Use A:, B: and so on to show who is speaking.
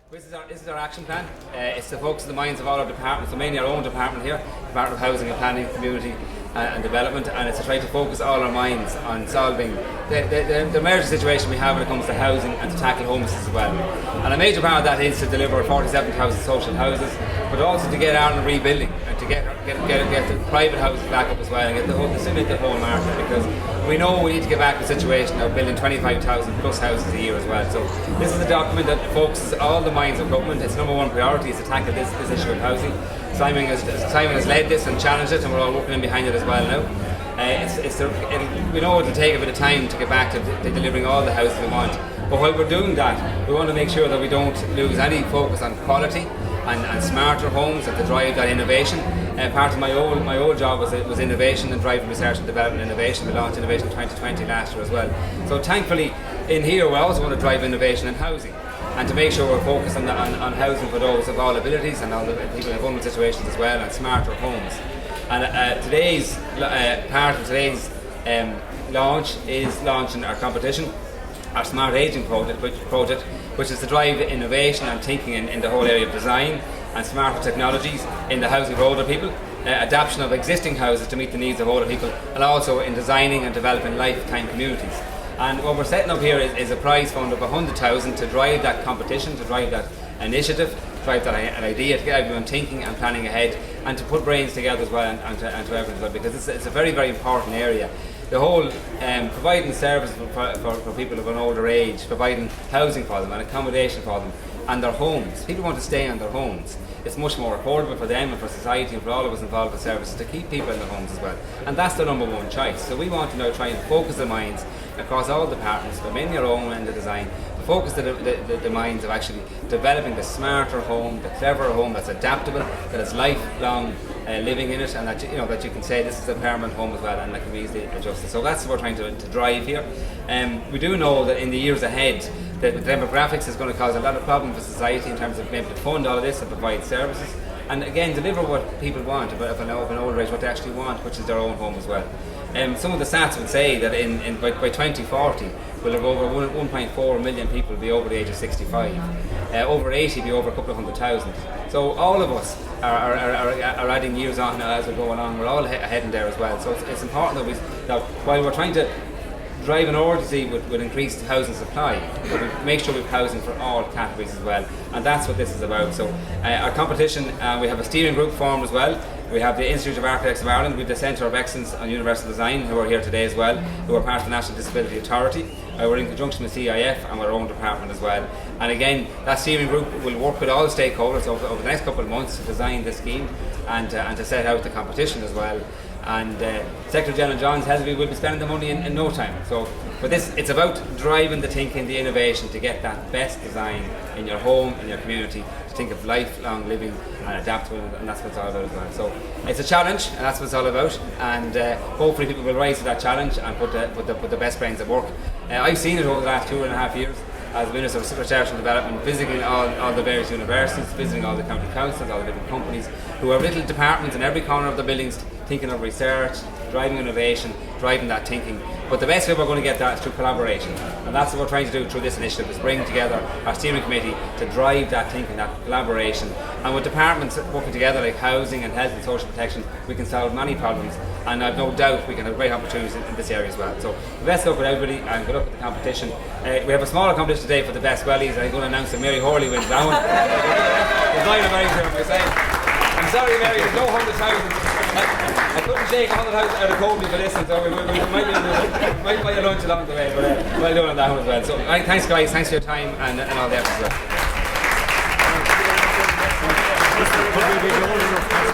A: This is our action plan. It's to focus the minds of all our departments, so mainly our own department here, Department of Housing and Planning, Community and Development, and it's to try to focus all our minds on solving the emergency situation we have when it comes to housing and to tackle homelessness as well. And a major part of that is to deliver 47,000 social houses, but also to get out and rebuilding and to get the private houses back up as well and get stimulate the whole market, because we know we need to get back to the situation of building 25,000 plus houses a year as well. So this is a document that focuses all the minds of government. Its number one priority is to tackle this issue of housing. Simon has led this and challenged it, and we're all working in behind it as well now. We know it'll take a bit of time to get back to delivering all the houses we want, but while we're doing that, we want to make sure that we don't lose any focus on quality and smarter homes and to drive that innovation. Part of my old job was innovation and driving research and development innovation. We launched Innovation 2020 last year as well. So thankfully in here we also want to drive innovation in housing and to make sure we're focused on housing for those of all abilities and all the people in vulnerable situations as well, and smarter homes. And part of today's launch is launching our competition, our Smart Aging project, which is to drive innovation and thinking in the whole area of design and smarter technologies in the housing for older people, adaptation of existing houses to meet the needs of older people, and also in designing and developing lifetime communities. And what we're setting up here is a prize fund of 100,000 to drive that competition, to drive that initiative, drive that an idea, to get everyone thinking and planning ahead, and to put brains together as well and to everyone as well, because it's a very, very important area. The whole providing service for people of an older age, providing housing for them and accommodation for them and their homes. People want to stay in their homes. It's much more affordable for them and for society and for all of us involved with services to keep people in their homes as well. And that's the number one choice. So we want to now try and focus the minds across all departments, but mainly our own and the design, to focus the minds of actually developing the smarter home, the cleverer home that's adaptable, that is lifelong living in it, and that you can say this is a permanent home as well, and that can be easily adjusted. So that's what we're trying to drive here. We do know that in the years ahead, the demographics is going to cause a lot of problems for society in terms of being able to fund all of this and provide services, and again deliver what people want of an older age, what they actually want, which is their own home as well. Some of the stats would say that by 2040 we'll have over 1.4 million people be over the age of 65. Over 80 be over a couple of 100,000. So all of us are adding years on as we go along. We're all heading there as well. So it's important that while we're trying to drive an urgency with increased housing supply, but we make sure we have housing for all categories as well, and that's what this is about. So our competition, we have a steering group formed as well. We have the Institute of Architects of Ireland with the Centre of Excellence on Universal Design, who are here today as well, who are part of the National Disability Authority. We're in conjunction with CIF and our own department as well. And again, that steering group will work with all stakeholders over the next couple of months to design the scheme and to set out the competition as well. And Secretary General John Helsby will be spending the money in no time. So, but it's about driving the thinking, the innovation to get that best design in your home, in your community, to think of lifelong living and adaptable, and that's what it's all about as well. So it's a challenge, and that's what it's all about. And hopefully people will rise to that challenge and put the best brains at work. I've seen it over the last 2.5 years as Minister of Research and Development, visiting all the various universities, visiting all the county councils, all the different companies who have little departments in every corner of the buildings, thinking of research, driving innovation, driving that thinking. But the best way we're going to get that is through collaboration, and that's what we're trying to do through this initiative, is bring together our steering committee to drive that thinking, that collaboration. And with departments working together like housing and health and social protection, we can solve many problems, and I've no doubt we can have great opportunities in this area as well. So the best luck with everybody, and good luck with the competition. We have a smaller competition today for the best wellies. I'm going to announce that Mary Hawley wins that one. There's not a myself. I'm sorry, Mary, there's no 100,000. I couldn't shake 100,000 out of Kobe for this, and so we might buy a lunch along the way, but well done on that one as well. So thanks guys, thanks for your time and all the effort as well.